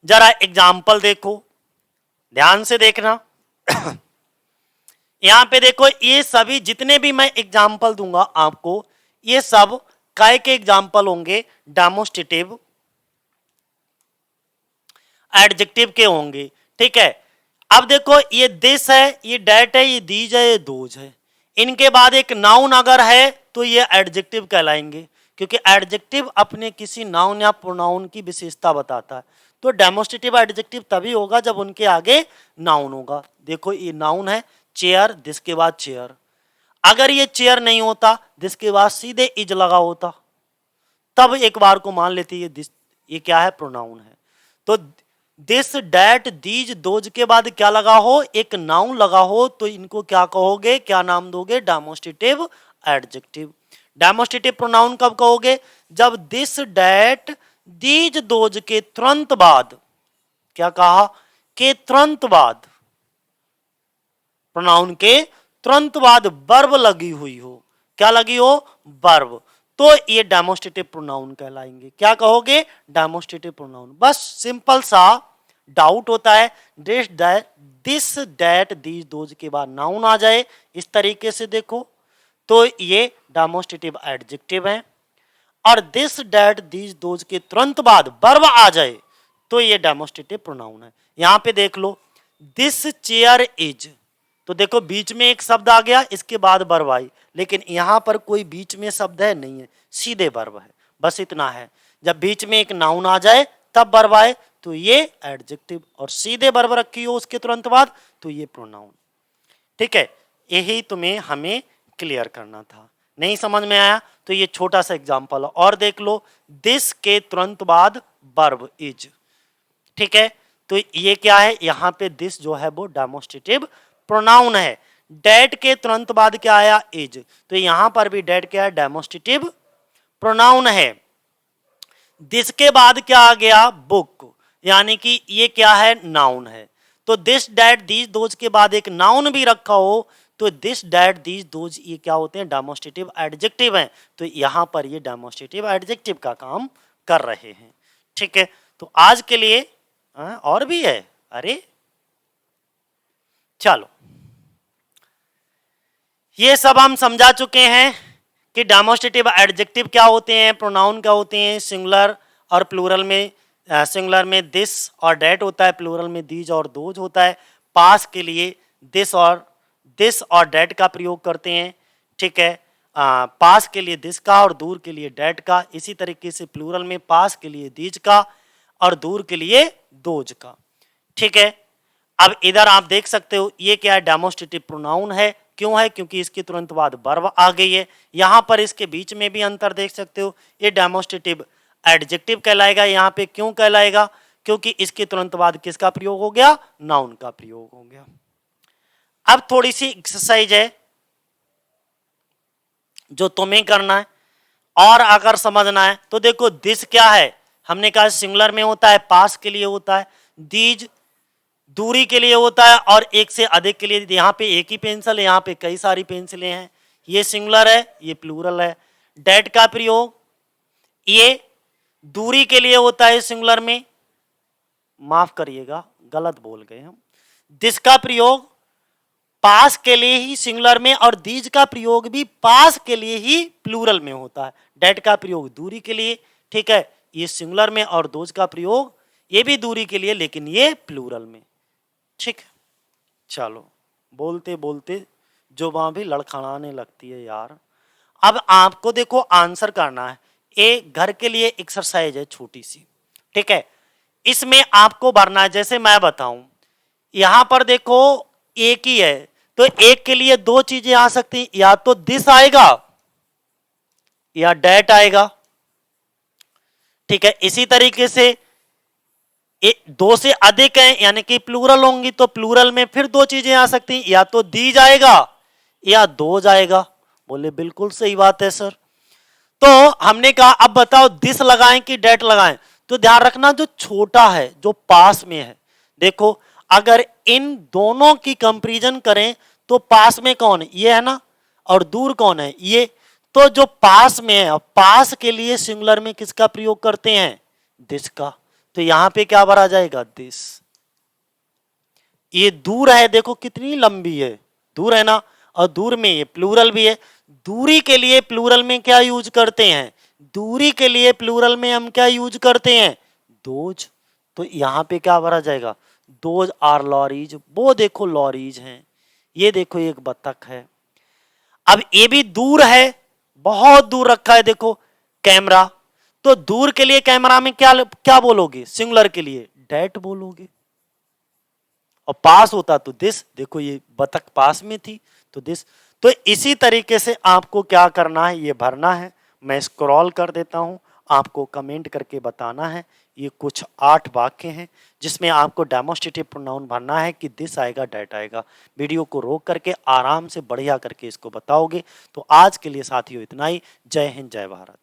जरा एग्जाम्पल देखो, ध्यान से देखना। यहां पे देखो, ये सभी जितने भी मैं एग्जाम्पल दूंगा आपको, ये सब काय के एग्जाम्पल होंगे? डेमोस्ट्रेटिव एडजेक्टिव के होंगे, ठीक है। अब देखो, ये दिस है, ये डेट है, ये दीज है, ये दोज है। इनके बाद एक नाउन अगर है तो ये एडजेक्टिव कहलाएंगे, क्योंकि एडजेक्टिव अपने किसी नाउन या प्रोनाउन की विशेषता बताता है। तो डेमोस्ट्रेटिव एडजेक्टिव तभी होगा जब उनके आगे नाउन होगा। देखो, ये नाउन है चेयर, दिस के बाद चेयर। अगर ये चेयर नहीं होता, दिस के बाद सीधे इज लगा होता, तब एक बार को मान लेते ये दिस, ये क्या है? प्रोनाउन है। तो दिस, डैट, दीज, दोज के बाद क्या लगा हो? एक नाउन लगा हो, तो इनको क्या कहोगे? क्या नाम दोगे? Demonstrative adjective. डेमोस्ट्रेटिव प्रोनाउन कब कहोगे? जब दिस, डैट, दीज, दोज के तुरंत बाद, क्या कहा? के तुरंत बाद, प्रोनाउन के तुरंत बाद वर्ब लगी हुई हो। क्या लगी हो? वर्ब। तो ये डेमोस्ट्रेटिव प्रोनाउन कहलाएंगे। क्या कहोगे? Demonstrative pronoun. बस सिंपल सा डाउट होता है, दिस, दैट, दीज, दोज के बाद नाउन आ जाए, इस तरीके से देखो तो ये डेमोस्ट्रेटिव एडजेक्टिव है। और दिस, दैट, दीज, दोज के तुरंत बाद वर्ब आ जाए तो ये डेमोस्ट्रेटिव प्रोनाउन है। यहां पे देख लो, दिस चेयर इज, तो देखो बीच में एक शब्द आ गया, इसके बाद वर्ब आई, लेकिन यहां पर कोई बीच में शब्द है नहीं है, सीधे वर्ब है। बस इतना है, जब बीच में एक नाउन आ जाए तब वर्ब आए तो ये एडजेक्टिव, और सीधे वर्ब रखी हो उसके तुरंत बाद तो ये प्रोनाउन। ठीक है, यही तुम्हें हमें क्लियर करना था। नहीं समझ में आया तो ये छोटा सा एग्जांपल और देख लो, दिस के तुरंत बाद वर्ब इज। ठीक है, तो ये क्या है? यहां पे दिस जो है वो डेमोस्ट्रेटिव प्रोनाउन है। डेट के तुरंत बाद क्या आया? इज। तो यहां पर भी डेट क्या है? डेमोस्ट्रेटिव प्रोनाउन है। दिस के बाद क्या आ गया? बुक, यानी कि ये क्या है? नाउन है। तो दिस, डैट, दीज, दोज के बाद एक नाउन भी रखा हो तो दिस, डैट, दीज, दोज ये क्या होते हैं? डेमोस्ट्रेटिव एडजेक्टिव हैं। तो यहां पर ये डेमोस्ट्रेटिव एडजेक्टिव का काम कर रहे हैं। ठीक है, तो आज के लिए और भी है। अरे चलो, ये सब हम समझा चुके हैं कि डेमोस्ट्रेटिव एडजेक्टिव क्या होते हैं, प्रोनाउन क्या होते हैं। सिंगुलर और प्लूरल में, सिंगुलर में दिस और डैट होता है, प्लूरल में दीज और दोज होता है। पास के लिए दिस और डैट का प्रयोग करते हैं। ठीक है, पास के लिए दिस का और दूर के लिए डैट का। इसी तरीके से प्लूरल में पास के लिए दीज का और दूर के लिए दोज का। ठीक है, अब इधर आप देख सकते हो ये क्या है? डेमोस्ट्रेटिव प्रोनाउन है। क्यों है? क्योंकि इसके तुरंत बाद वर्ब आ गई है। यहां पर इसके बीच में भी अंतर देख सकते हो, ये डेमोस्ट्रेटिव एडजेक्टिव कहलाएगा। यहां पे क्यों कहलाएगा? क्योंकि इसके तुरंत बाद किसका प्रयोग हो गया? नाउन का प्रयोग हो गया। अब थोड़ी सी एक्सरसाइज है जो तुम्हें करना है और अगर समझना है तो देखो, दिस क्या है? हमने कहा सिंगुलर में होता है, पास के लिए होता है। दीज दूरी के लिए होता है और एक से अधिक के लिए। यहाँ पे एक ही पेंसिल है, यहाँ पे कई सारी पेंसिलें हैं। ये सिंगुलर है, ये प्लूरल है। डैट का प्रयोग ये दूरी के लिए होता है सिंगुलर में, माफ करिएगा गलत बोल गए हम। दिस का प्रयोग पास के लिए ही सिंगुलर में, और दीज का प्रयोग भी पास के लिए ही प्लूरल में होता है। डैट का प्रयोग दूरी के लिए, ठीक है, ये सिंगुलर में, और दोज का प्रयोग ये भी दूरी के लिए, लेकिन ये प्लूरल में। ठीक, चलो बोलते बोलते जुबान भी लड़खड़ाने लगती है यार। अब आपको देखो आंसर करना है। ये घर के लिए एक्सरसाइज है छोटी सी। ठीक है, इसमें आपको भरना है, जैसे मैं बताऊं, यहां पर देखो एक ही है, तो एक के लिए दो चीजें आ सकती हैं, या तो दिस आएगा या डैट आएगा। ठीक है, इसी तरीके से दो से अधिक है यानी कि प्लूरल होंगी, तो प्लूरल में फिर दो चीजें आ सकती हैं, या तो दी जाएगा या दो जाएगा। बोले बिल्कुल सही बात है सर। तो हमने कहा अब बताओ दिस लगाएं कि डेट लगाएं। तो ध्यान रखना, जो छोटा है जो पास में है, देखो अगर इन दोनों की कंपैरिजन करें तो पास में कौन है? ये है ना, और दूर कौन है? ये। तो जो पास में है, पास के लिए सिंगुलर में किसका प्रयोग करते हैं? दिस का। तो यहां पे क्या भरा जाएगा, दिस। ये दूर है, देखो कितनी लंबी है, दूर है ना, और दूर में ये प्लूरल भी है। दूरी के लिए प्लूरल में क्या यूज करते हैं, दूरी के लिए प्लूरल में हम क्या यूज करते हैं, दोज। तो यहां पे क्या भरा जाएगा, दोज आर लॉरीज। वो देखो लॉरीज हैं, ये देखो एक बतख है। अब ये भी दूर है, बहुत दूर रखा है, देखो कैमरा। तो दूर के लिए कैमरा में क्या क्या बोलोगे, सिंगुलर के लिए डैट बोलोगे, और पास होता तो दिस। देखो ये बतख पास में थी तो दिस। तो इसी तरीके से आपको क्या करना है, ये भरना है। मैं स्क्रॉल कर देता हूं, आपको कमेंट करके बताना है। ये कुछ 8 वाक्य हैं जिसमें आपको डेमोस्ट्रेटिव प्रोनाउन भरना है कि दिस आएगा, डैट आएगा। वीडियो को रोक करके आराम से बढ़िया करके इसको बताओगे। तो आज के लिए साथियों इतना ही। जय हिंद, जय भारत।